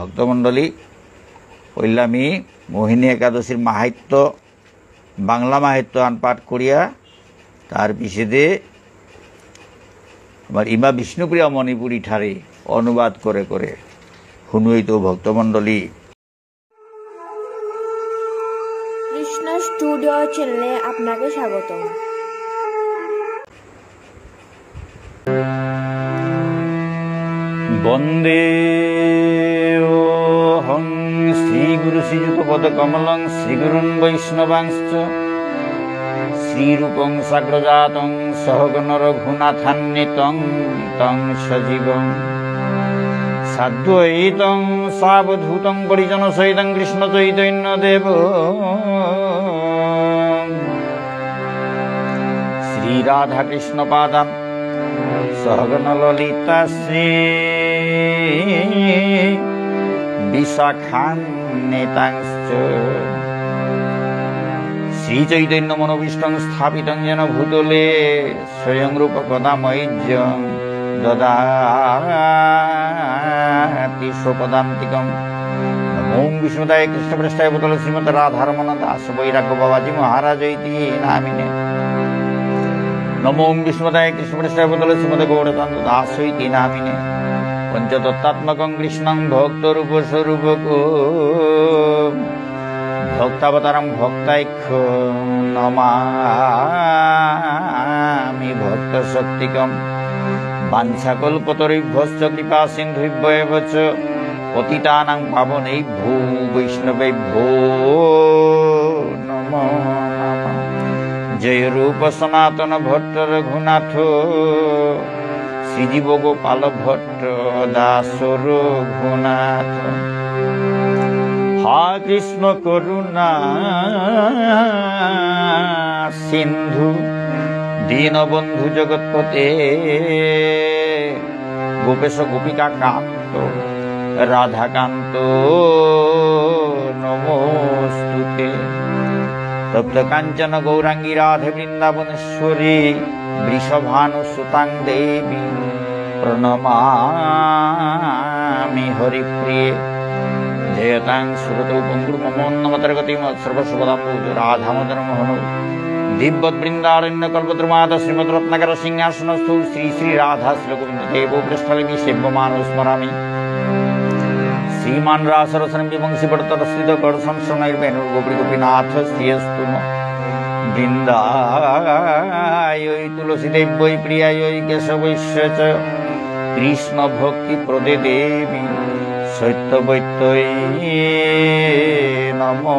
ভক্তমণ্ডলী কইলামি মোহিনী একাদশীর মাহাত্য বাংলা মাহাত্য আন পাঠ করিয়া তার পিছেদে আমার ইমা বিষ্ণুপ্রিয়া মণিপুরী ঠারে অনুবাদ করে করে শুনুইত ভক্তমণ্ডলী। কৃষ্ণ স্টুডিও চ্যানেলে আপনাকে স্বাগত। বন্দে হং শ্রীগুরু শ্রীযুত পদকমলং শ্রীগুরুন বৈষ্ণবাংশ্চ শ্রীরূপং সাগ্রজাতং সহগণ রঘুনাথান্বিতং তং সজীবং সাদ্বৈতং সাবধূতং পরিজন সহিতং কৃষ্ণ চৈতন্য দেব শ্রীরাধা কৃষ্ণ পাদাম সহগণ ললিতা শ্রী বিশাখান্বিতাংশ্চ শ্রীচৈতন্য মনোভীষ্টং স্থাপিতং যেন ভূতলে স্বয়ং রূপ কদামৈর্যং দদাতি স্বপদান্তিকম। ওম বিষ্ণুদায় কৃষ্ণপৃষ্ঠায় ভূতলে শ্রীমদ রাধারমণ দাস বৈরাগ্য বাবাজি মহারাজ ইতি নামিনে। নমো ওম বিষ্ণুদায় কৃষ্ণপৃষ্ঠায় ভূতলে শ্রীমদ গৌড়চন্দ্র দাস ইতি নামিনে। পঞ্চতত্ত্বাত্মকং কৃষ্ণং ভক্তরূপ স্বরূপকম ভক্তাবতারং ভক্তাইক্য নমামি ভক্ত শক্তিকম। বাঞ্ছাকল্পতরুভ্যশ্চ কৃপা সিন্ধুভ্যেব চ পতিতানাং পাবনেভ্যো বৈষ্ণবেভ্যো নমো নমঃ। জয় রূপ সনাতন ভট্ট রঘুনাথ শ্রীজীব গোপাল ভট্ট দাস রঘুনাথ। হা কৃষ্ণ করুণা সিন্ধু দীনবন্ধু জগৎপতে গোপেশ গোপিকা কান্ত রাধাকান্ত নমস্তুতে। তপ্ত কাঞ্চন গৌরাঙ্গী রাধে বৃন্দাবনেশ্বরী বৃষভানুসুতাং দেবী প্রণমামি হরিপ্রিয়ে। জয়তাং সুরতৌ পঙ্গুর মমোন্নমতর্গতিম সর্বশুভদাম রাধামদন মোহন দিব্যৎ বৃন্দারণ্য কল্পদ্রুমাদ শ্রীমদ রত্নাকর সিংহাসনস্থ শ্রী শ্রী রাধা শ্রীগোবিন্দ দেব পৃষ্ঠলিমি সেব্যমানো স্মরামি। শ্রীমান রাসরসনম বিবংশী পড়তরস্থিত কড়সংশ্রণৈর্বেণুর গোপী গোপীনাথ শ্রিয়স্তু বৃন্দায় তুলসীদেব্যৈ প্রিয়ায় কেশবৈশ্য চ কৃষ্ণ ভক্তি প্রদে দেবী সত্যবৈত্যৈ নমো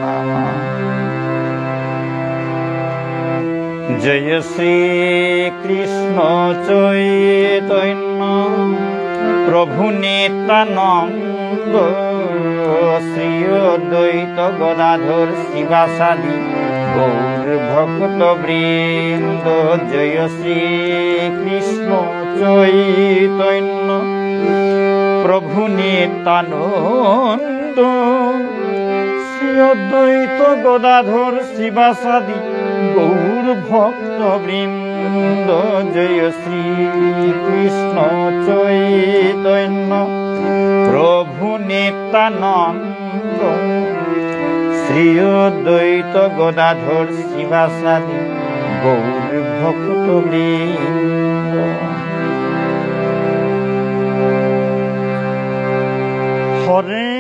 নমঃ। জয় শ্রী কৃষ্ণ চৈতন্য প্রভু নিত্যানন্দ শ্রী অদ্বৈত গদাধর শিবাসাদি গৌর ভক্ত বৃন্দ। জয় শ্রী কৃষ্ণ চৈতন্য প্রভু নিত্যানন্দ শ্রী অদ্বৈত গদাধর শিবাসাদি গৌর ভক্ত বৃন্দ। জয় শ্রী কৃষ্ণ চৈতন্য প্রভু নিত্যানন্দ শ্রী অদ্বৈত গদাধর শিবাসাদি গৌর ভক্ত বৃন্দ। হরে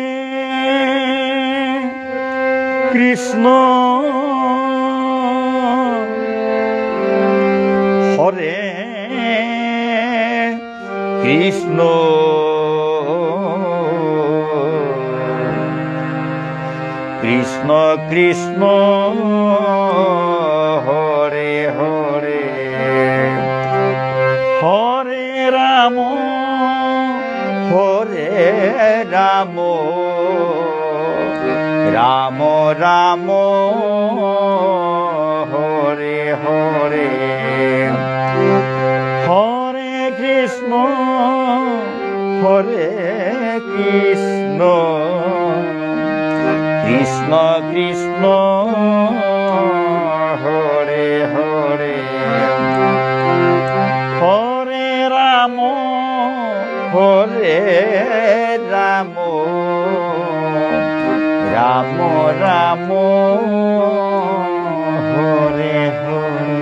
কৃষ্ণ হরে কৃষ্ণ কৃষ্ণ কৃষ্ণ হরে হরে হরে রাম হরে রাম রাম রাম হরে হরে হরে কৃষ্ণ হরে কৃষ্ণ কৃষ্ণ কৃষ্ণ হরে হরে হরে রাম হরে রাম রাম হরে হরে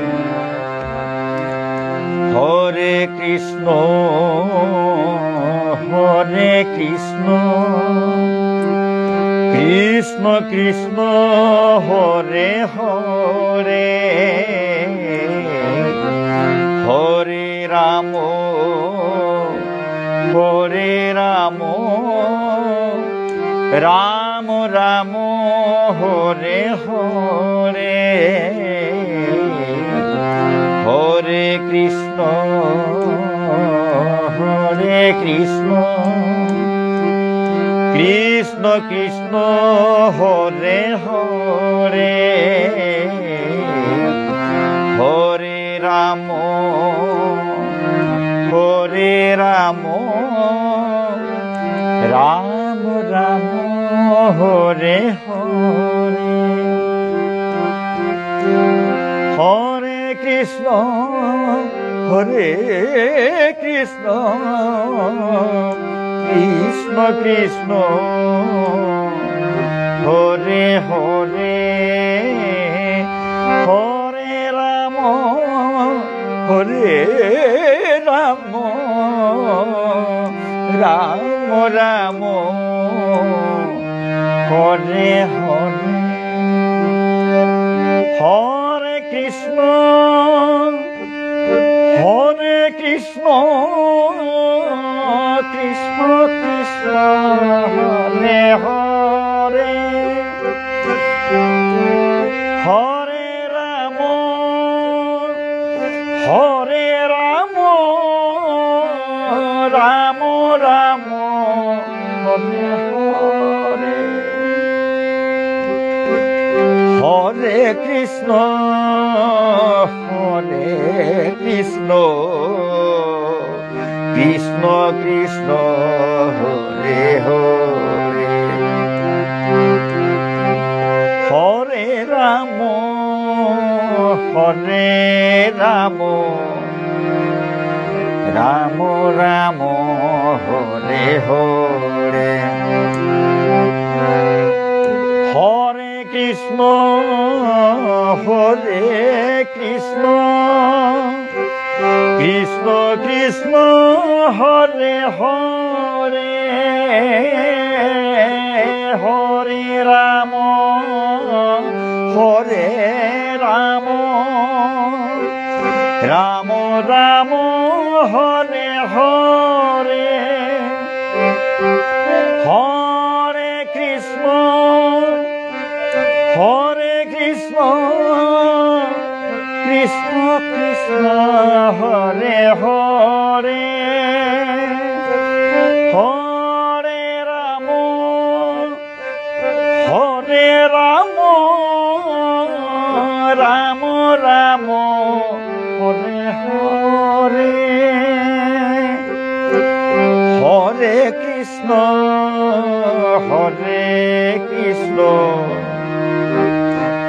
হরে কৃষ্ণ কৃষ্ণ কৃষ্ণ হরে হরে হরে রাম রাম রাম হরে হরে হরে কৃষ্ণ কৃষ্ণ কৃষ্ণ হরে হরে হরে রাম রাম রাম হরে হরে হরে কৃষ্ণ কৃষ্ণ কৃষ্ণ হরে হরে হরে রাম রাম রাম হরে হরে হরে কৃষ্ণ কৃষ্ণ কৃষ্ণ হরে হরে হরে রাম রাম রাম হরে হরে হরে কৃষ্ণ কৃষ্ণ কৃষ্ণ হরে হরে হরে রাম রাম রাম হরে হরে হরে কৃষ্ণ কৃষ্ণ কৃষ্ণ হরে হরে হরে রাম রাম রাম হরে হরে হরে কৃষ্ণ কৃষ্ণ কৃষ্ণ হরে হরে হরে রাম রাম রাম হরে হরে হরে কৃষ্ণ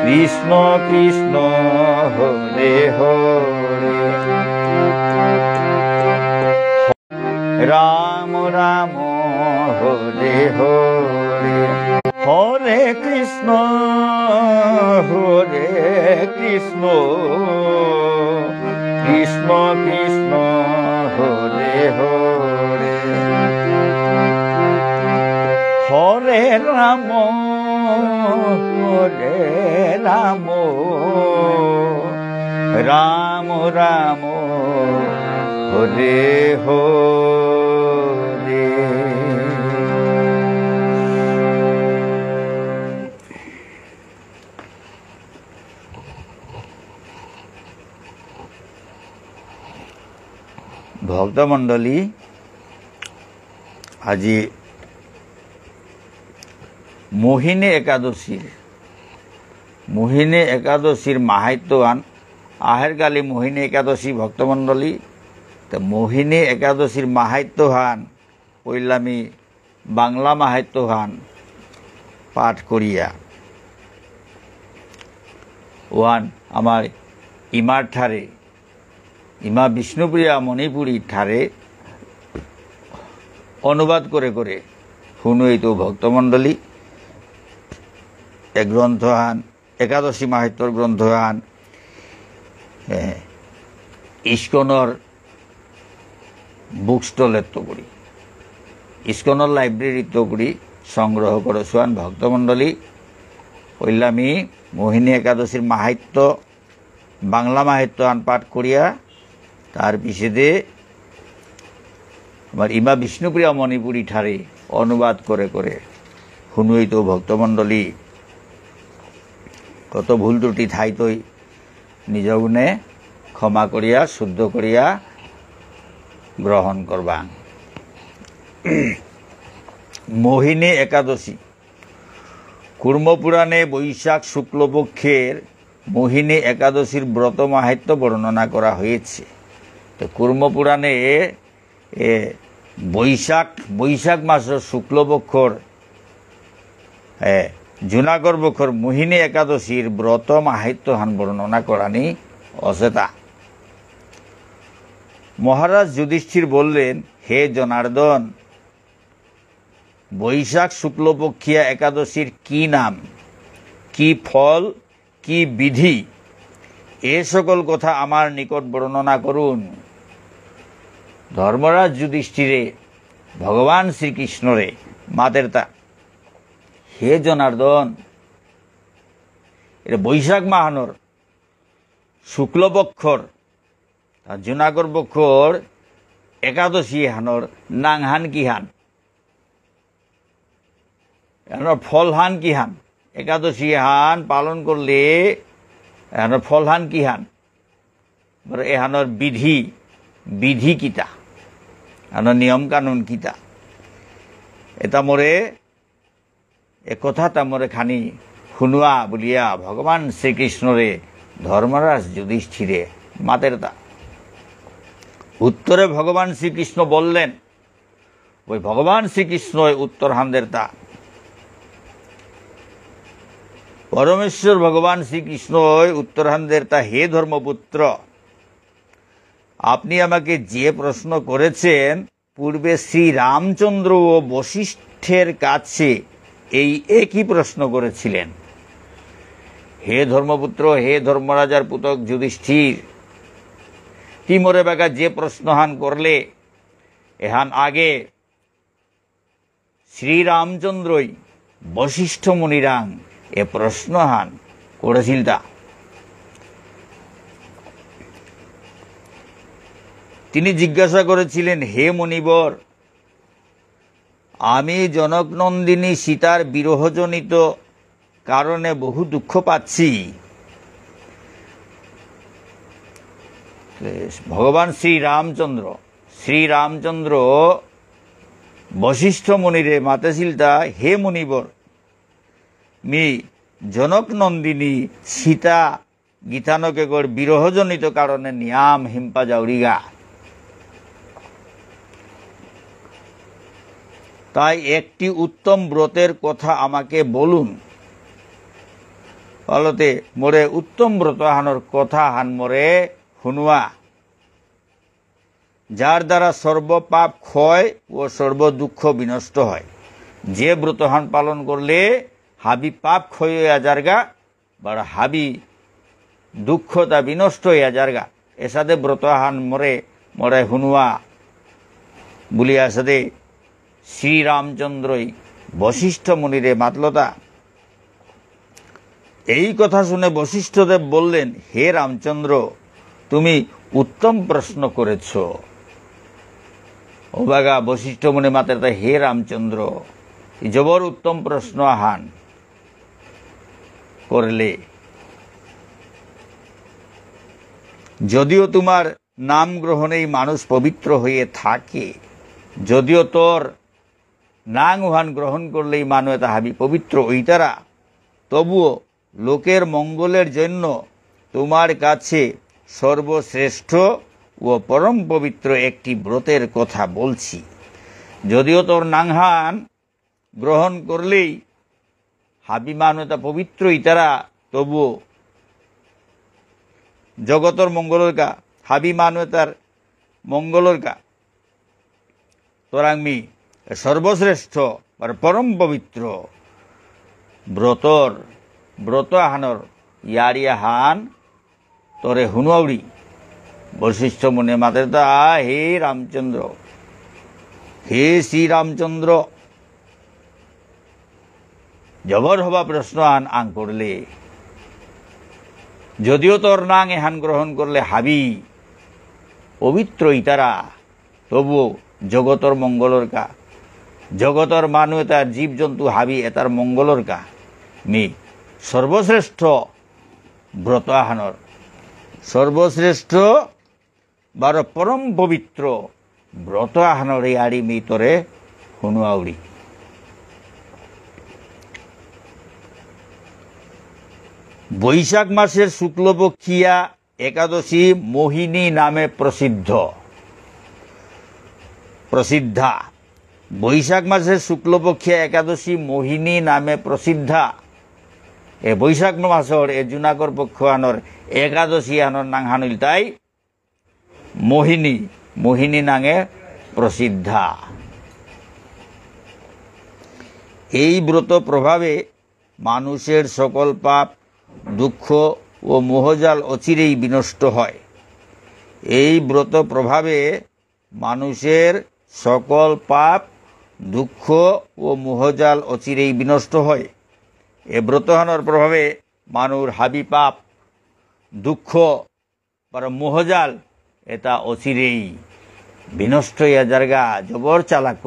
কৃষ্ণ কৃষ্ণ হরে হরে রাম রাম হরে হরে হরে কৃষ্ণ কৃষ্ণ কৃষ্ণ হরে হরে হরে রাম রাম রাম হরে হরে ভক্তমণ্ডলী আজি মোহিনী একাদশীর মাহাত্ম্যবান আহের কালি মোহিনী একাদশী ভক্তমণ্ডলী তো মোহিনী একাদশীর মাহাত্ম্যবান পইলামি বাংলা মাহাত্ম্যবান পাঠ করিয়া ওয়ান আমার ইমার ঠারে ইমা বিষ্ণুপ্রিয়া মণিপুরী ঠারে অনুবাদ করে শুনুই তো ভক্তমণ্ডলী এ গ্রন্থ হান একাদশী মাহাত্ম্যর গ্রন্থ হান ইস্কনের বুক স্টলের তো করি ইস্কনের লাইব্রেরির তো করি সংগ্রহ করেছেন ভক্তমণ্ডলী ওইলামি মোহিনী একাদশীর মাহাত্ম্য বাংলা মাহাত্ম্য আন পাঠ করিয়া তার পিছেদে আমার ইমা বিষ্ণুপ্রিয়া মণিপুরী ঠারে অনুবাদ করে করে শুনুই তো ভক্তমণ্ডলী কত ভুল ত্রুটি থাইতই নিজ গুণে ক্ষমা করিয়া শুদ্ধ করিয়া গ্রহণ করবা। মোহিনী একাদশী কুর্মপুরাণে বৈশাখ শুক্লপক্ষের মোহিনী একাদশীর ব্রত মাহাত্ম্য বর্ণনা করা হয়েছে। তো কুর্মপুরাণে বৈশাখ মাসের শুক্লপক্ষর জুনাগর বক্ষর মোহিনী একাদশীর ব্রত মাহাত্ম্য হান বর্ণনা করানি অচেতা। মহারাজ যুধিষ্ঠির বললেন, হে জনার্দন, বৈশাখ শুক্লপক্ষিয়া একাদশীর কি নাম, কি ফল, কি বিধি, এ সকল কথা আমার নিকট বর্ণনা করুন। ধর্মরাজ যুধিষ্ঠিরে ভগবান শ্রীকৃষ্ণরে মাতের তা, হে জনার্দন, এটা বৈশাখ মাহানোর শুক্লপক্ষর জুনাগর পক্ষর একাদশী হানোর নাং হান কি হান, ফল হান কি হান, একাদশী হান পালন করলে এহানোর ফল হান কি হান, এহানোর বিধি কিতা, এহানোর নিয়ম কানুন কিতা, এটা মোরে এ কথা তামরে খানি শুনুয়া বলিয়া ভগবান শ্রীকৃষ্ণরে ধর্মরাজ যুধিষ্ঠিরে মাতের তা। উত্তরে ভগবান শ্রীকৃষ্ণ বললেন, ওই ভগবান শ্রীকৃষ্ণ উত্তর হানদের তা। পরমেশ্বর ভগবান শ্রীকৃষ্ণ উত্তরান্দের তা, হে ধর্মপুত্র, আপনি আমাকে যে প্রশ্ন করেছেন পূর্বে শ্রী রামচন্দ্র ও বশিষ্ঠের কাছে এই একই প্রশ্ন করেছিলেন। হে ধর্মপুত্র, হে ধর্মরাজার পুতক যুধিষ্ঠির, তিমরে বাগা যে প্রশ্ন হান করলে এহান আগে শ্রীরামচন্দ্রই বশিষ্ঠ মুনিরাং এ প্রশ্ন হান করেছিল তা। তিনি জিজ্ঞাসা করেছিলেন, হে মুনিবর, আমি জনকনন্দিনী সীতার বিরহজনিত কারণে বহু দুঃখ পাচ্ছি। ভগবান শ্রীরামচন্দ্র বশিষ্ঠ মুনিরে মাতেছিলতা, হে মুনিবর, মি জনক নন্দিনী সীতা গীতানকেগর বিরহজনিত কারণে নিয়াম হিম্পা যাউরিগা। তাই একটি উত্তম ব্রতের কথা আমাকে বলুন। ফলতে মোরে উত্তম ব্রত হানোর কথা হান মোরে শুনুয়া, যার দ্বারা সর্বপাপ ক্ষয় ও সর্ব দুঃখ বিনষ্ট হয়। যে ব্রতহান পালন করলে হাবি পাপ ক্ষয় হইয়া যারগা, বা হাবি দুঃখতা বিনষ্ট হইয়া যারগা, এসাদে ব্রতহান মরে শুনুয়া বলিয়া সাদে শ্রীরামচন্দ্রই বশিষ্ঠ মুনিরে মাতলতা। এই কথা শুনে বশিষ্ঠদেব বললেন, হে রামচন্দ্র, তুমি উত্তম প্রশ্ন করেছ। ও বাগা বশিষ্ঠ মুনি মাতের তা, হে রামচন্দ্র, জবর উত্তম প্রশ্ন হান করলে। যদিও তোমার নাম গ্রহণেই মানুষ পবিত্র হয়ে থাকে, যদিও তোর নাং উহান গ্রহণ করলেই মানুষ তাহাবি পবিত্র ওইতারা, তবুও লোকের মঙ্গলের জন্য তোমার কাছে সর্বশ্রেষ্ঠ ও পরম পবিত্র একটি ব্রতের কথা বলছি। যদিও তোর নাংহান গ্রহণ করলেই হাবি মানুষতা পবিত্র ইতারা, তবুও জগতর মঙ্গলের কা হাবি মানুষতার মঙ্গলের কা তোরাংমি সর্বশ্রেষ্ঠ আর পরম পবিত্র ব্রতর ব্রত আহানর ইয়ারিয়া হান তরে হুনুয়াউড়ি বশিষ্ঠ মুনি মাতের তা হে রামচন্দ্র, হে শ্রী রামচন্দ্র, জবর হবা প্রশ্ন আন করলে, যদিও তোর নাং এহান গ্রহণ করলে হাবি পবিত্র ইতারা, তবুও জগতর মঙ্গলর কা, জগতর মানুষ তার জীবজন্তু হাবি এটার মঙ্গলর কা মি সর্বশ্রেষ্ঠ ব্রত আহানর, সর্বশ্রেষ্ঠ বার পরম পবিত্র ব্রত আহানর এই আড়ি মি তরে হুনুয়াউড়ি। বৈশাখ মাসের শুক্লপক্ষিয়া একাদশী মোহিনী নামে প্রসিদ্ধা। বৈশাখ মাসের শুক্লপক্ষিয়া একাদশী মোহিনী নামে প্রসিদ্ধা। এ বৈশাখ মাসর এ জুনাগর পক্ষ আনর একাদশী আনর নাং হানুল তাই মোহিনী নাঙে প্রসিদ্ধা। এই ব্রত প্রভাবে মানুষের সকল পাপ দুঃখ ও মোহজাল অচিরেই বিনষ্ট হয়। এই ব্রত প্রভাবে মানুষের সকল পাপ দুঃখ ও মোহজাল অচিরেই বিনষ্ট হয়। এ ব্রতহানোর প্রভাবে মানুষ হাবি পাপ দুঃখ বা মোহজাল এটা অচিরেই বিনষ্ট হইয়া জায়গা জবর চালাক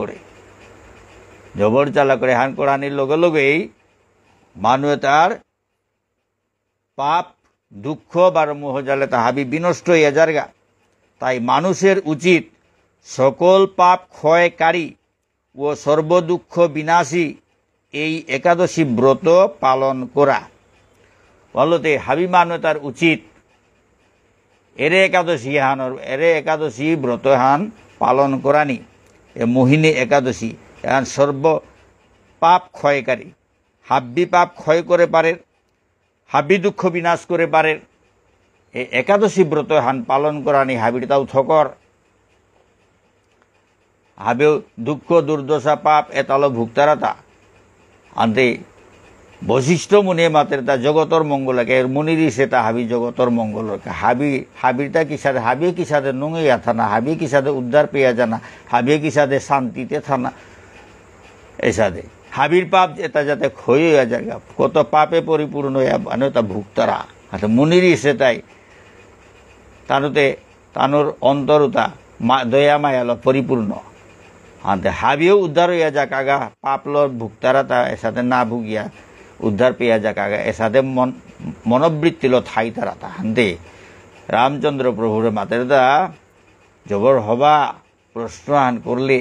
করে হান করানির লগে লগেই মানুষ তার পাপ দুঃখ বা মোহজালে তা হাবি বিনষ্ট হইয়া জায়গা। তাই মানুষের উচিত সকল পাপ ক্ষয়কারী ও সর্বদুঃখ বিনাশী এই একাদশী ব্রত পালন করা। বলতে হাবি মানুষ তার উচিত এরে একাদশী ব্রত হান পালন করানি। এ মোহিনী একাদশী এহান সর্ব পাপ ক্ষয়কারী, হাব্বি পাপ ক্ষয় করে পারে, হাবি দুঃখ বিনাশ করে পারে। এই একাদশী ব্রত হান পালন করানি হাবির তাও থকর হাবেও দুঃখ দুর্দশা পাপ এতালো ভুক্তারাতা আনতে বশিষ্ঠ মুনি মাতের তা জগতর মঙ্গলকে এর মুনিরি সেটা হাবি জগতর মঙ্গলকে হাবিরটা কি সাথে হাবিয়ে কি সাথে নুঙিয়া থানা, হাবিয়ে কি সাথে উদ্ধার পেয়া জানা, হাবিয়ে কি সাথে শান্তিতে থানা, এ সাথে হাবির পাপ এটা যাতে ক্ষয় হইয়া যায়, কত পাপে পরিপূর্ণ হইয়া মানে তা ভুক্তারা হাতে মুনিরি সেটাই তানুতে তানুর অন্তরতা দয়া মায়ালো পরিপূর্ণ আনতে হাবিও উদ্ধার হইয়া যাক আগা পাপলর ভুক্তারা তা এর সাথে না ভুগিয়া উদ্ধার পেয়া যাক আগা এর সাথে মনোবৃত্তিল ঠাই তারা তা হানতে রামচন্দ্র প্রভুর মাতের দা জবর হবা প্রশ্ন হান করলে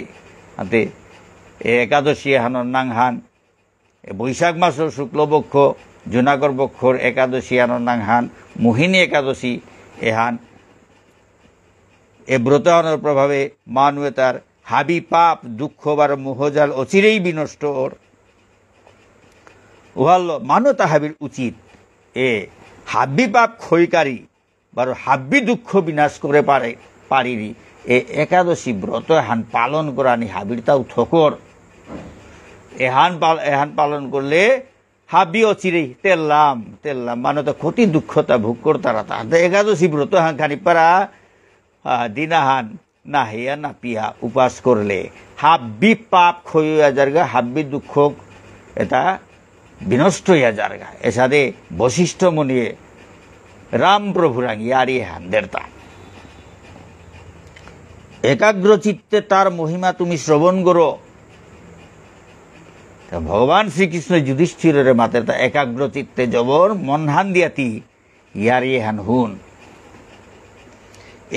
হাতে একাদশী হানর নাং হান বৈশাখ মাসের শুক্লপক্ষ জুনাগর পক্ষর একাদশী হানর নাং হান মোহিনী একাদশী এহান এ ব্রত হানোর প্রভাবে মানুয়ে তার হাবি পাপ দুঃখ বার মোহজাল অচিরেই বিনষ্ট ওর উহাল মানু তা হাবির উচিত এ হাব্বি পাপ ক্ষয়কারী বার হাব্বি দুঃখ বিনাশ করে পারিরি এ একাদশী ব্রত এহান পালন করানি হাবির তাও ঠকর এহান পালন করলে হাবি অচিরেই তেললাম মানে তো ক্ষতি দুঃখতা ভোগ করতারা তা একাদশী ব্রত হান খানি পারা দিনাহান না হেয়া না পিয়া উপাস করলে হাব্বি পাপ ক্ষয় জায়গা হাব্বি দুঃখ এটা বিনষ্ট হইয়া জায়গা। এর সাথে বশিষ্ঠ মুনিয়ে রাম প্রভুরাং ইয়ারি হান দেরতা একাগ্র চিত্তে তার মহিমা তুমি শ্রবণ করো। ভগবান শ্রীকৃষ্ণ যুধিষ্ঠিরের মাতের তা একাগ্র চিত্তে জবর মনহান দিয়াতি ইয়ারি হান হুন।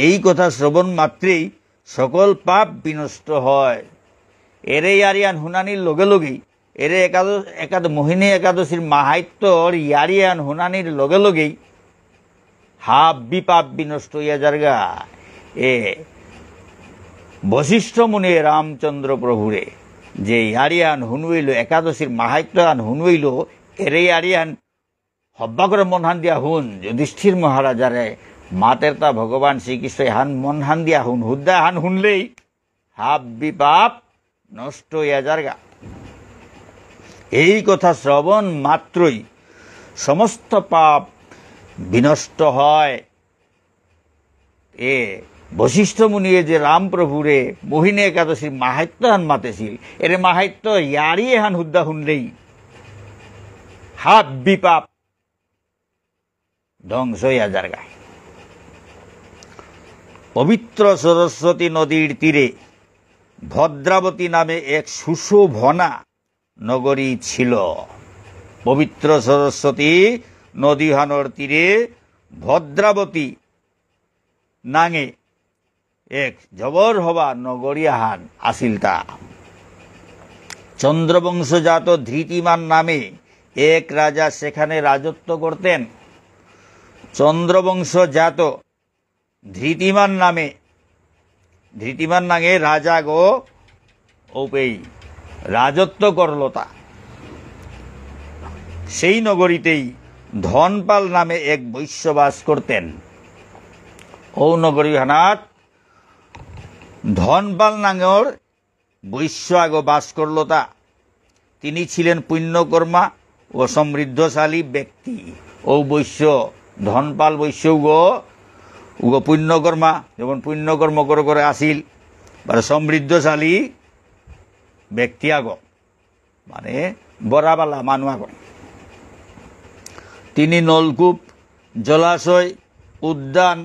এই কথা শ্রবণ মাত্রেই সকল পাপ বিনষ্ট হয়। এরে ইয়ারিয়ান হুনানির লগে লগেই এরে মোহিনী একাদশীর মাহাত্ম্যর ইয়ারিয়ান হুনানির লগে লগেই হাব্বি পাপ বিনষ্ট হইয়া জায়গা। এ বশিষ্ঠ মুনি রামচন্দ্র প্রভুরে যে ইয়ারিয়ান হুনইল একাদশীর মাহাত্ম্যান হুনইল এরে ইয়ারিয়ান হব্বা করে মনহান দিয়া হুন যুধিষ্ঠির মহারাজারে মাতের তা ভগবান শ্রীকৃষ্ণ হান মন হান দিয়া হুন হুদ্দা হান হুনলেই হাব্বি পাপ নষ্ট হইয়া জায়গা। এই কথা শ্রবণ মাত্রই সমস্ত পাপ বিনষ্ট হয়। এ বশিষ্ঠ মুনিয়ে যে রামপ্রভুরে মোহিনী একাদশীর মাহাত্য হান মাতেছিল, এর মাহাত্য ইয়ারি হান হুদ্দা শুনলেই হাত বিপাপ ধ্বংস হইয়া যার গায়। পবিত্র সরস্বতী নদীর তীরে ভদ্রাবতী নামে এক সুশোভনা নগরী ছিল। পবিত্র সরস্বতী নদীহানোর তীরে ভদ্রাবতী নাঙে এক জবর হবা নগরীহান আসিল তা। চন্দ্রবংশজাত ধৃতিমান নামে এক রাজা সেখানে রাজত্ব করতেন। চন্দ্রবংশজাত ধৃতিমান নামে রাজা গো ওপেই রাজত্ব করল তা। সেই নগরীতেই ধনপাল নামে এক বৈশ্য বাস করতেন। ও নগরী হানাত ধনপাল নাঙর বৈশ্য আগ বাস করল তা। তিনি ছিলেন পুণ্যকর্মা ও সমৃদ্ধশালী ব্যক্তি। ও বৈশ্য ধনপাল বৈশ্য উগো পুণ্যকর্মা, যেমন পুণ্যকর্ম করে করে আসিল, মানে সমৃদ্ধশালী ব্যক্তি আগ, মানে বরাবালা মানুষ আগ। তিনি নলকূপ, জলাশয়, উদ্যান,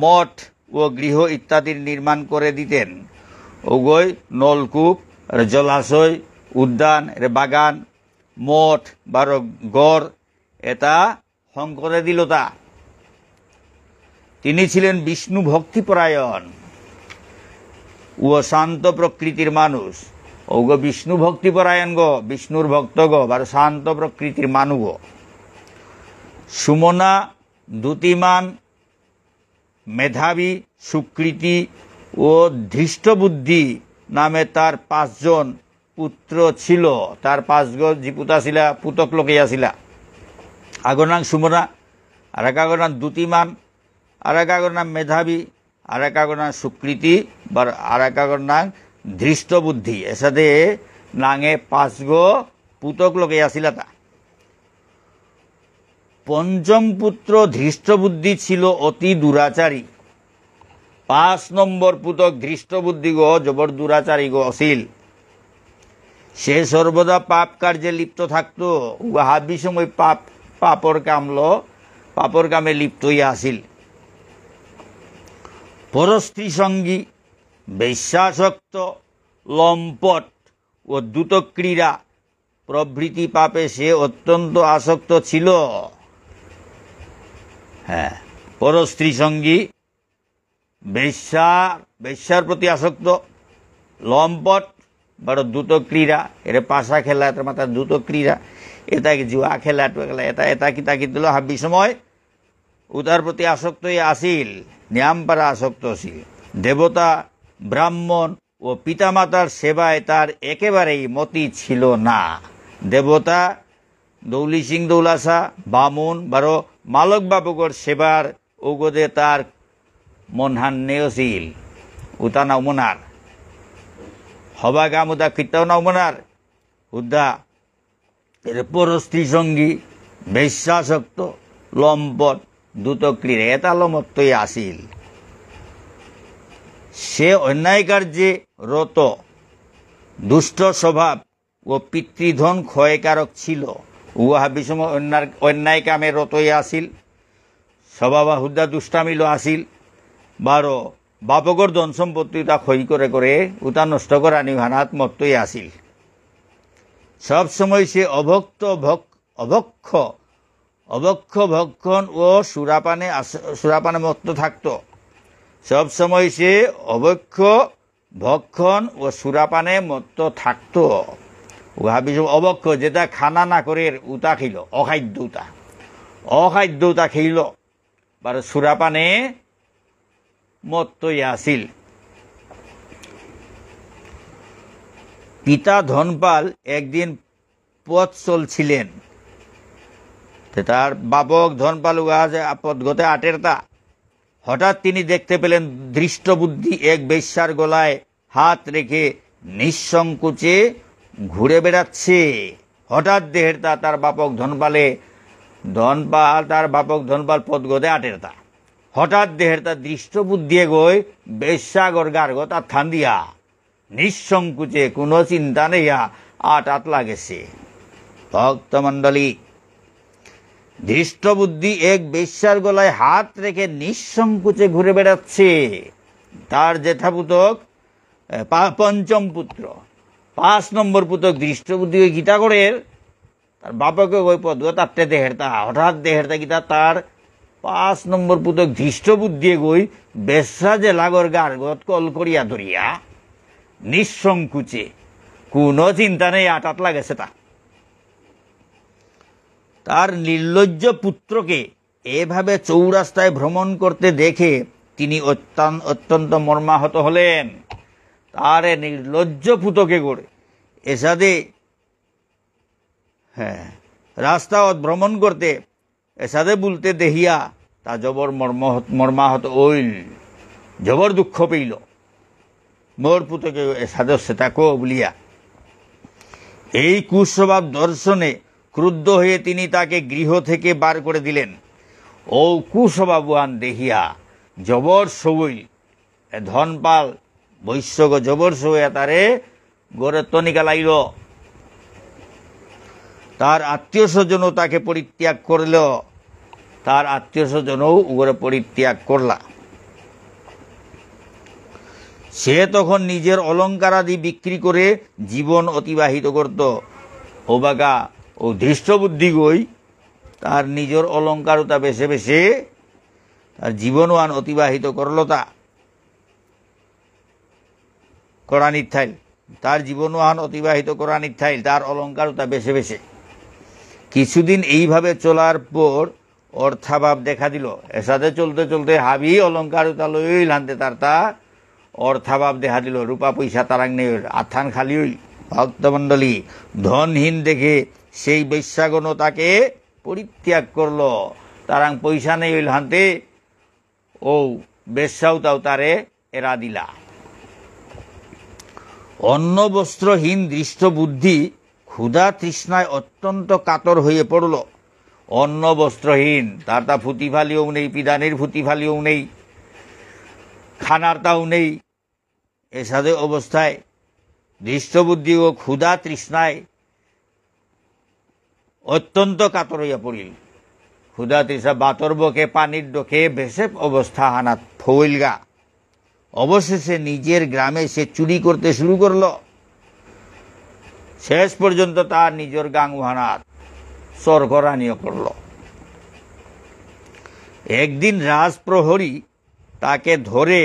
মঠ ও গৃহ ইত্যাদির নির্মাণ করে দিতেন। ওগই নলকূপ, জলাশয়, উদ্যান, বাগান, মঠ বা গড় এটা হং করে দিল তা। তিনি ছিলেন বিষ্ণু ভক্তিপরায়ণ ও শান্ত প্রকৃতির মানুষ। ওগো বিষ্ণু ভক্তিপরায়ণ গো, বিষ্ণুর ভক্ত গো, বা শান্ত প্রকৃতির মানুষ গো। সুমনা, দ্যুতিমান, মেধাবী, সুকৃতি ও ধৃষ্টবুদ্ধি নামে তার 5 জন পুত্র ছিল। তার 5 জিপুতা ছিলা, পুতক লোকে আসিলা। আগর নাম সুমনা, আর এক আগর নাম দ্যুতিমান, আর এক আগর নাম মেধাবী, আর এক আগর নাম সুকৃতি, বা আর এক আগর নাম ধৃষ্টবুদ্ধি। এর সাথে নাঙে 5 পুতক লোকে আসিলা তা। পঞ্চম পুত্র ধৃষ্টবুদ্ধি ছিল অতি দুরাচারী। 5 নম্বর পুতক ধৃষ্টবুদ্ধি গো জবর দুরাচারী গো অসিল। সে সর্বদা পাপ কার্যে লিপ্ত থাকত। হাবি সময় পাপর কামে লিপ্ত হইয়া আসিল। পরস্ত্রী সঙ্গী, বেশ্যাসক্ত, লম্পট ও দ্যুতক্রীড়া প্রভৃতি পাপে সে অত্যন্ত আসক্ত ছিল। হ্যাঁ, পরস্ত্রী সঙ্গী, বেশ্যার প্রতি আসক্ত, লম্পট বড় দ্রুত ক্রীড়া, এর পাশা খেলা, এটার মাথা দ্রুত ক্রীড়া, এটা জুয়া খেলা, এটা কি দিল হাবি সময় উতার প্রতি আসক্ত আসিল, নিয়ামপাড়া আসক্ত ছিল। দেবতা, ব্রাহ্মণ ও পিতামাতার সেবায় তার একেবারেই মতি ছিল না। দেবতা, দৌলি সিং দৌলাসা, বামুন বারো মালক বাবুকর সেবার ওগদে তার মনহান নেওছিল। উতা নাও মনার হবা গাম উদা কীর্তাও নাও মনার উদ্দা এর পরস্ত্রী সঙ্গী, বেশ্যাসক্ত, লম্পট, দ্রুতক্রীড়া এটা লমত্তই আসিল। সে অন্যায় কার্যে রত, দুষ্ট স্বভাব ও পিতৃধন ক্ষয়কারক ছিল। উহা বিষম অন্যায় কামে রতই আসিল, স্বভাব হুদ্দা দুষ্টামিল আসিল, বারো বাপকর ধন সম্পত্তি তা ক্ষয় করে করে উতা নষ্ট করা নিহানাত মত্তই আসিল। সবসময় সে অভক্ষ ভক্ষণ ও সুরাপানে মত্ত থাকত। সবসময় সে অভক্ষ ভক্ষণ ও সুরাপানে মত্ত থাকত। উহা বিষয় অভক্ষ, যেটা খানা না করে উতা খেল, অখাদ্য উতা খেল, বার সুরাপানে মত্তই আসিল। পিতা ধনপাল একদিন পথ চলছিলেন, তার বাপক ধনপাল পথগতে আটেরতা। হঠাৎ তিনি দেখতে পেলেন দৃষ্টবুদ্ধি এক বেশ্যার গলায় হাত রেখে নিঃসংকোচে ঘুরে বেড়াচ্ছে। হঠাৎ দেহের তার বাপক ধনপালে ধনপাল তার বাপক ধনপাল পদগদে আটের তা হঠাৎ দেহের তা দৃষ্ট বুদ্ধিয়ে গই বেশ্যাগর গার্গ তার থান দিয়া নিঃসংকুচে কোনো চিন্তা নেইয়া আট লাগেছে। ভক্তমণ্ডলী, ধৃষ্টবুদ্ধি এক বেশ্যার গলায় হাত রেখে নিঃসংকোচে ঘুরে বেড়াচ্ছে। তার জেঠাপুতক পঞ্চম পুত্র 5 নম্বর পুতক দৃষ্টবুদ্ধি ওই গীতাগড়ের তার বাপকে ওই পদ তারটে দেহেরতা হঠাৎ দেহেরতা গীতা তার 5 নম্বর পুতক ধৃষ্টবুদ্ধি গই বেশ্যা যে লাগর গার্গত কল করিয়া ধরিয়া নিঃসংকুচে কোনো চিন্তা নেই আটাত লাগেছে তার নির্লজ্জ পুত্রকে এভাবে চৌরাস্তায় ভ্রমণ করতে দেখে তিনি অত্যন্ত মর্মাহত হলেন। তার নির্লজ্জ পুতকে গড়ে এসাদে রাস্তা ভ্রমণ করতে এসাদে বলতে দেহিয়া তা জবর মর্মাহত হইল, জবর দুঃখ পেইল। মোর পুতকে এসাদে সেতাকো বলিয়া এই কুস্বভাব দর্শনে ক্রুদ্ধ হয়ে তিনি তাকে গৃহ থেকে বার করে দিলেন। ও কুস্বভাবান দেহিয়া জবর সবই ধনপাল বৈশ্যগ জবর সবইয়া তারে গড়ে তনিকা লাইল। তার আত্মীয় স্বজনও তাকে পরিত্যাগ করল, তার আত্মীয় স্বজনও গড়ে পরিত্যাগ করলা। সে তখন নিজের অলঙ্কারাদি বিক্রি করে জীবন অতিবাহিত করত। ও বাগা ও ধৃষ্টবুদ্ধি গই তার নিজের অলঙ্কারতা বেছে বেছে তার জীবনওয়ান অতিবাহিত করলতা করানির থাইল, তার জীবনওয়ান অতিবাহিত করানির থাইল তার অলঙ্কারতা বেছে বেছে। কিছুদিন এইভাবে চলার পর অর্থাভাব দেখা দিল। এর সাথে চলতে চলতে হাবি অলঙ্কারতা লইল হানতে তার তা অর্থাভাব দেখা দিল। রূপা পয়সা তারাং নেই, আথান খালি হইল। ভক্তমণ্ডলী, ধনহীন দেখে সেই বেশ্যাগণ তাকে পরিত্যাগ করল। তারাং পয়সা নেই হইল হানতে ও বেশ্যাও তাও তারে এরা দিলা। অন্ন বস্ত্রহীন দৃষ্ট বুদ্ধি ক্ষুধা তৃষ্ণায় অত্যন্ত কাতর হয়ে পড়ল। অন্ন বস্ত্রহীন, তার তা ফুটি ফালিও নেই, পিদানির ফুটি ফালিও নেই, খানার তাও নেই। এসাদে অবস্থায় দৃষ্টবুদ্ধি ও ক্ষুধা তৃষ্ণায় অত্যন্ত কাতর হইয়া পড়িল। ক্ষুধা তৃষ্ণা বাতর বকে পানির ডোকে ভেসে অবস্থা হানাত ফইলগা। অবশেষে নিজের গ্রামে সে চুরি করতে শুরু করল। শেষ পর্যন্ত তার নিজের গাঙ্গুহানাত সরগরানিও করল। একদিন রাজপ্রহরী তাকে ধরে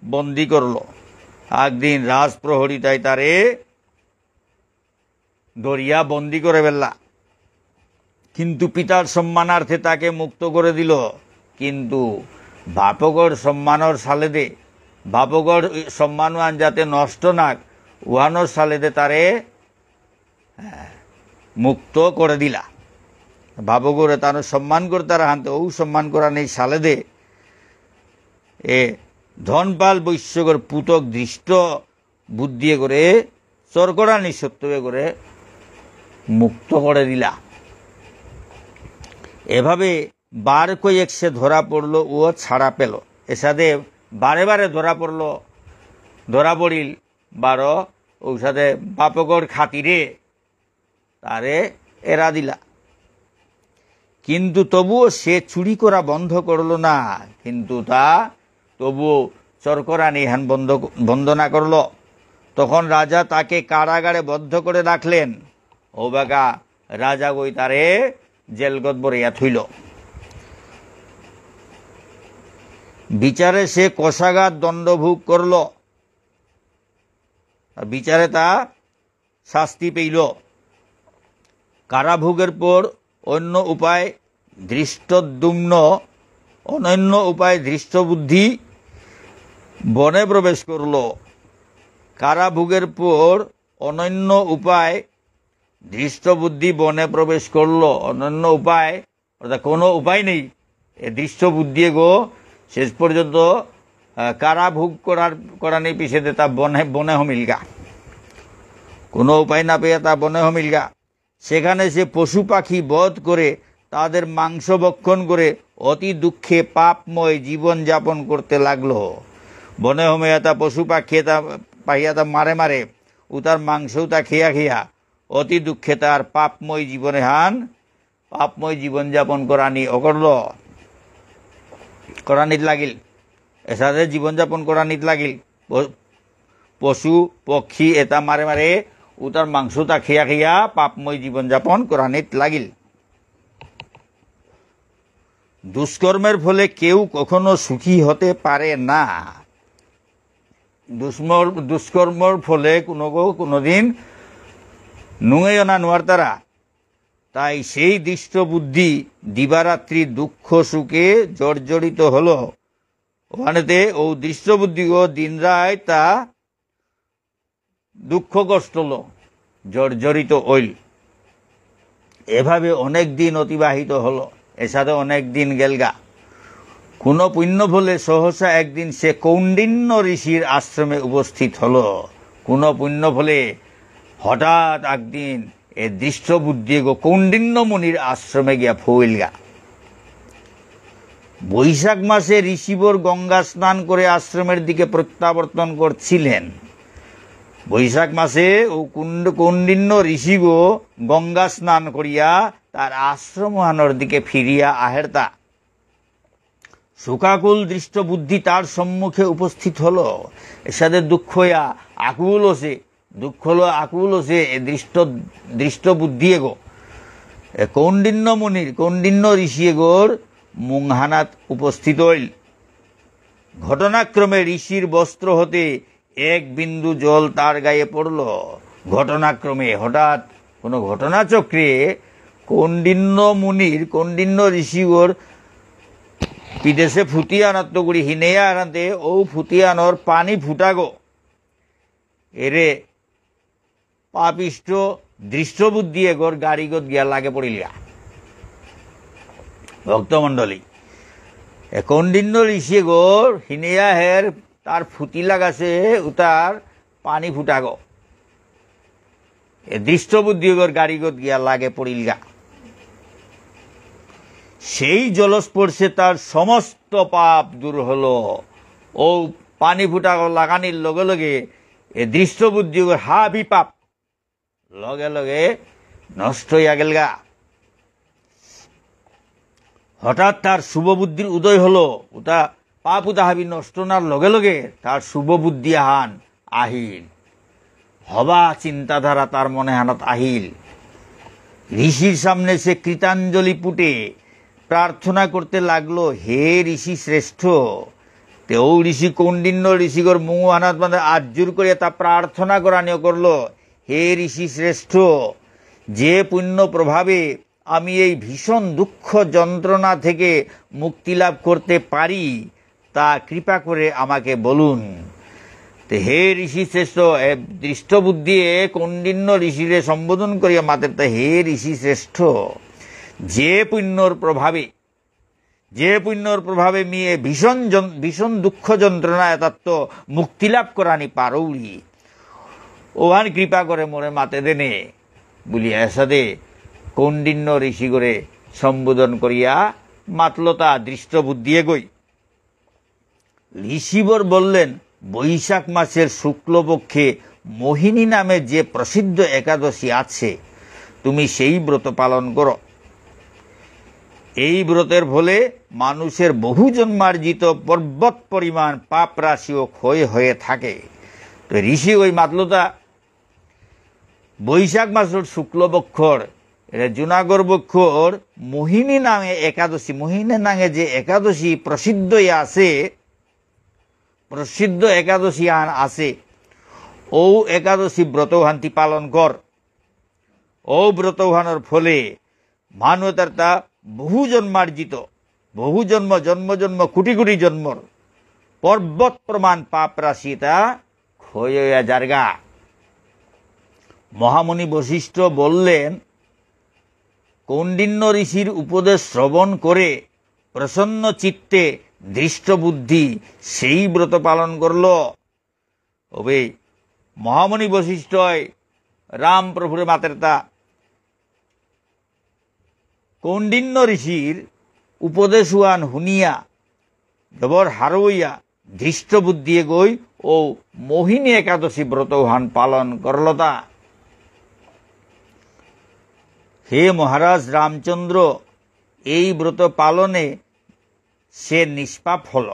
বন্দি করল। একদিন রাজপ্রহরী তাই তারে ধরিয়া বন্দি করে ফেললা, কিন্তু পিতার সম্মানার্থে তাকে মুক্ত করে দিল। কিন্তু বাপগর সম্মানর সালেদে বাপগর সম্মানওয়ান যাতে নষ্ট নাক উহানোর সালেদে তারে মুক্ত করে দিলা। বাপগরে তার সম্মান করতে হানতে ও সম্মান করা নেই সালেদে এ ধনপাল বৈশ্যগর পুতক দৃষ্ট বুদ্ধি করে চরকরা নিঃসত্ত্বে করে মুক্ত করে দিলা। এভাবে বার কয়েক সে ধরা পড়ল ও ছাড়া পেল। এসাদে বারে বারে ধরা পড়িল বারো ঔষধে বাপকর খাতিরে তারে এরা দিলা। কিন্তু তবুও সে চুরি করা বন্ধ করল না, কিন্তু তা তবুও চরকরা নিহান বন্ধ না করল। তখন রাজা তাকে কারাগারে বদ্ধ করে রাখলেন। ও বাগা রাজা গই তারে জেলগত বরিয়া থইল। বিচারে সে কষাঘাত দণ্ডভোগ করল, বিচারে তা শাস্তি পেইল। কারাভোগের পর অনন্য উপায় ধৃষ্টবুদ্ধি বনে প্রবেশ করল। কারাভোগের পর অনন্য উপায় দৃষ্টবুদ্ধি বনে প্রবেশ করল। অনন্য উপায় অর্থাৎ কোনো উপায় নেই, এ দৃষ্টবুদ্ধি গো শেষ পর্যন্ত কারাভোগ করানি পিছিয়ে তা বনে হমিলগা। কোনো উপায় না পেয়ে তা বনে হমিলগা। সেখানে সে পশু পাখি বধ করে তাদের মাংস ভক্ষণ করে অতি দুঃখে পাপময় জীবন যাপন করতে লাগলো। বনে হমেয়া তা পশু পাখিয়ে তা পাহিয়া তা মারে মারে ও তার মাংসও তা খেয়া খেয়া অতি দুঃখে তার পাপময় জীবনে পাপময় জীবন যাপন করানিত লাগিল। এসাথে জীবন যাপন করানিত লাগিল। পশু পক্ষী এটা মারে মারে ও তার মাংস তা খেয়া খেয়া পাপময় জীবন যাপন করানিত লাগিল। দুষ্কর্মের ফলে কেউ কখনো সুখী হতে পারে না। দুষ্কর্মর ফলে কোনোদিন নুঁয়েও না নোয়ার তারা। তাই সেই দৃষ্ট বুদ্ধি দিবারাত্রি দুঃখ সুখে জর্জরিত হলো। ওখানেতে ও দৃষ্ট বুদ্ধি দিন রায় তা দুঃখ কষ্ট হলো, জর্জরিত হইল। এভাবে অনেক দিন অতিবাহিত হলো। এর সাথে অনেক দিন গেলগা। কোন পুণ্য ফলে সহসা একদিন সে কৌণ্ডিন্য ঋষির আশ্রমে উপস্থিত হলো। কোন পুণ্য ফলে হঠাৎ একদিন এ দৃষ্ট বুদ্ধি কৌণ্ডিন্য মুনির আশ্রমে গিয়া ফুইলগা। বৈশাখ মাসে ঋষিবর গঙ্গা স্নান করে আশ্রমের দিকে প্রত্যাবর্তন করছিলেন। বৈশাখ মাসে ও কৌণ্ডিন্য ঋষিগো গঙ্গা স্নান করিয়া তার আশ্রমহানোর দিকে ফিরিয়া আহেরতা। শোকাকুল দৃষ্ট বুদ্ধি তার সম্মুখে উপস্থিত হলো। এর সাথে দুঃখ আকুল হচ্ছে দৃষ্ট বুদ্ধি এগো কৌণ্ডিন্য ঋষি এগোর মুংহানাত উপস্থিত হইল। ঘটনাক্রমে ঋষির বস্ত্র হতে এক বিন্দু জল তার গায়ে পড়ল। ঘটনাক্রমে হঠাৎ কোন ঘটনাচক্রে কৌণ্ডিন্য ঋষিগোর বিদেশে ফুটিয়া আনাত্মগুড়ি হিনেয়া আনাতে ও ফুটিয়ানোর পানি ফুটাগো। এরে পাপিষ্ট দৃষ্টবুদ্ধি এগোর গাড়িগত গিয়া লাগে পড়িলিয়া। ভক্তমণ্ডলী কৌণ্ডিন্য ঋষি এগোর হিনেয়া হের তার ফুটি লাগাছে তার পানি ফুটাগো। এ দৃষ্টবুদ্ধি এগোর গাড়িগত গিয়া লাগে পড়িলগা। সেই জলস্পর্শে তার সমস্ত পাপ দূর হলো। ও পানি ফুটাগো লাগানির লগে লগে এ দৃষ্টবুদ্ধি হাবি পাপ লগে লগে নষ্ট হইয়া গেলগা। হঠাৎ তার শুভ বুদ্ধির উদয় হলো। ওটা পাপ উদা হাবি নষ্ট নার লগে লগে তার শুভ বুদ্ধি আহিল। হবা চিন্তাধারা তার মনে হানাত আহিল। ঋষির সামনে সে কৃতাঞ্জলি পুটে প্রার্থনা করতে লাগলো, হে ঋষি শ্রেষ্ঠ। তেও ঋষি কৌণ্ডিন্য ঋষিগর মুহ আনাত মানে আজুর করে তা প্রার্থনা করানিও করলো, হে ঋষি শ্রেষ্ঠ, যে পুণ্য প্রভাবে আমি এই ভীষণ দুঃখ যন্ত্রণা থেকে মুক্তি লাভ করতে পারি তা কৃপা করে আমাকে বলুন। তো হে ঋষি শ্রেষ্ঠ, দৃষ্টবুদ্ধি কৌণ্ডিন্য ঋষিরে সম্বোধন করিয়া মাতের তা হে ঋষি শ্রেষ্ঠ, যে পুণ্যর প্রভাবে মিয়ে ভীষণ দুঃখ যন্ত্রণা এতাত্ম মুক্তি লাভ করানি পারৌড়ি, ওহান কৃপা করে মোরে মাতে দেনে বলিয়া এসাদে কৌণ্ডিন্য ঋষি করে সম্বোধন করিয়া মাতলতা দৃষ্টবুদ্ধি এগোই। ঋষিবর বললেন, বৈশাখ মাসের শুক্লপক্ষে মোহিনী নামে যে প্রসিদ্ধ একাদশী আছে তুমি সেই ব্রত পালন করো। এই ব্রতের ফলে মানুষের বহু জন্মার্জিত পর্বত পরিমাণ পাপ রাশিও ক্ষয় হয়ে থাকে। তো ঋষি ওই মাতলতা বৈশাখ মাসের শুক্লপক্ষর জুনাগর বক্ষর মোহিনী নামে যে একাদশী প্রসিদ্ধ একাদশী আছে ও একাদশী ব্রতহান্তি পালন কর। ও ব্রতহানোর ফলে মানবতার তা বহু জন্মার্জিত জন্ম কোটি কোটি জন্মর পর্বত প্রমাণ পাপ রাশি তা ক্ষয় হইয়া যারগা। মহামুনি বশিষ্ঠ বললেন, কৌণ্ডিন্য ঋষির উপদেশ শ্রবণ করে প্রসন্ন চিত্তে দৃষ্টবুদ্ধি সেই ব্রত পালন করল। ওবে মহামুনি বশিষ্ঠ রাম প্রভুর মাতের তা কৌণ্ডিন্য ঋষির উপদেশ হুয়ান হুনিয়া জবর হারইয়া ধৃষ্ট বুদ্ধিয়ে গই ও মোহিনী একাদশী ব্রত হান পালন করলতা। হে মহারাজ রামচন্দ্র, এই ব্রত পালনে সে নিষ্পাপ হল।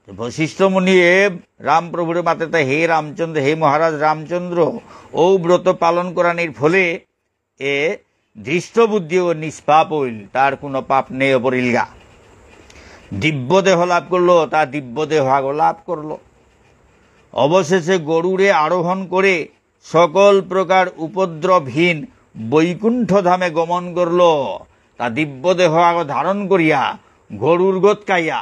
বশিষ্ঠ মুনি রামপ্রভুরে মাতে হে রামচন্দ্র, হে মহারাজ রামচন্দ্র, ও ব্রত পালন করানির ফলে এ ধৃষ্ট বুদ্ধি ও নিষ্পাপ হইল, তার কোনো পাপ নেই অপরিলগা। দিব্য দেহ লাভ করলো, তার দিব্য দেহ লাভ করলো। অবশেষে গরুড়ে আরোহণ করে সকল প্রকার উপদ্রবহীন বৈকুণ্ঠ ধামে গমন করল। তা দিব্য দেহ ধারণ করিয়া গরুর গোত কাইয়া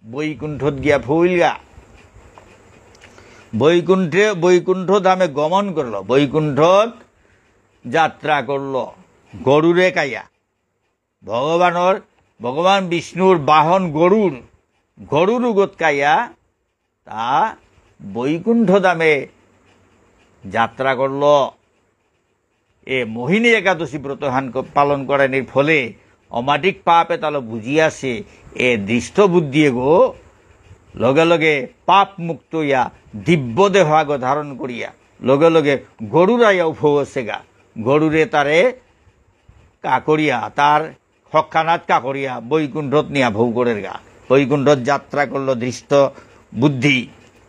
বৈকুণ্ঠত গিয়া ফুইলগা। বৈকুণ্ঠ ধামে গমন করল, বৈকুণ্ঠত যাত্রা করল গরুরে কাইয়া। ভগবান বিষ্ণুর বাহন গরুর গোত কাইয়া তা বৈকুণ্ঠ ধামে যাত্রা করল। এ মোহিনী একাদশী ব্রত হান পালন করানির ফলে অমাটিক পাপে তাহলে বুঝিয়াছে এ দৃষ্ট বুদ্ধিয়ে গো লগে লগে পাপ মুক্ত ইয়া দিব্য দেহ ধারণ করিয়া লগে লগে গরুরাইয়া উফছে গা। গরুরে তারে কাকরিয়া তার হক্ষানাথ কাকরিয়া বৈকুণ্ঠত নিয়া ভৌ করের গা। বৈকুণ্ঠত যাত্রা করল দৃষ্ট বুদ্ধি।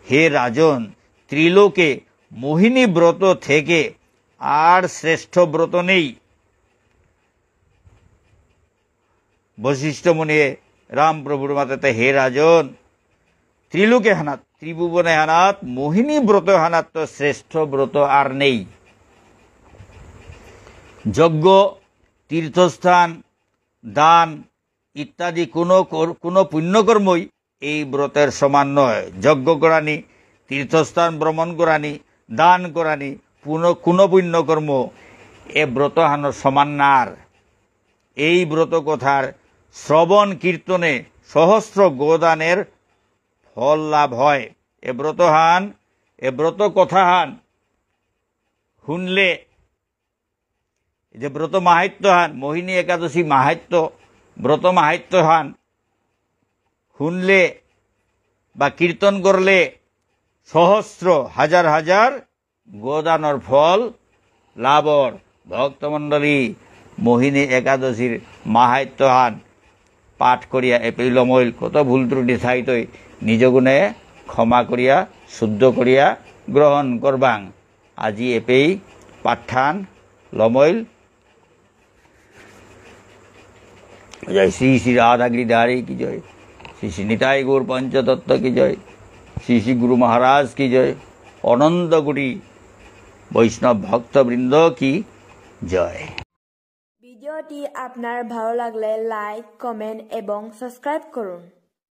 হে রাজন, ত্রিলোকে মোহিনী ব্রত থেকে আর শ্রেষ্ঠ ব্রত নেই। বশিষ্ঠ মুনি রামপ্রভুর মাতাতে হে রাজন, ত্রিলোকে হানাত ত্রিভুবনে হানাত মোহিনী ব্রত হানাত তো শ্রেষ্ঠ ব্রত আর নেই। যজ্ঞ, তীর্থস্থান, দান ইত্যাদি কোনো পুণ্যকর্মই এই ব্রতের সমান নয়। যজ্ঞ করানি, তীর্থস্থান ভ্রমণ করানি, দান করানি কোনো পুণ্যকর্ম এ ব্রত হানোর সমান নার। এই ব্রত কথার শ্রবণ কীর্তনে সহস্র গোদানের ফল লাভ হয়। এ ব্রত কথাহান শুনলে, যে ব্রত মাহাত্য হান মোহিনী একাদশী মাহাত্য ব্রত মাহাত্য হান শুনলে বা কীর্তন করলে সহস্র হাজার হাজার গোদানর ফল লাভর। ভক্তমণ্ডলী মোহিনী একাদশীর মাহাত্য হান পাঠ করিয়া এপিলমইল কত ভুল ত্রুটি থাইতই নিজ গুণে ক্ষমা করিয়া শুদ্ধ করিয়া গ্রহণ করবাং। আজি এপেই পাঠান লমইল। জয় শ্রী শ্রী রাধা গিরিধারী কি জয়, শ্রী শ্রী নিতাই গৌর পঞ্চতত্ত্ব কি জয়, শ্রী শ্রী গুরু মহারাজ কি জয়, অনন্ত কোটি বৈষ্ণব ভক্তবৃন্দ কি জয়। ভিডিওটি আপনার ভালো লাগলে লাইক, কমেন্ট এবং সাবস্ক্রাইব করুন।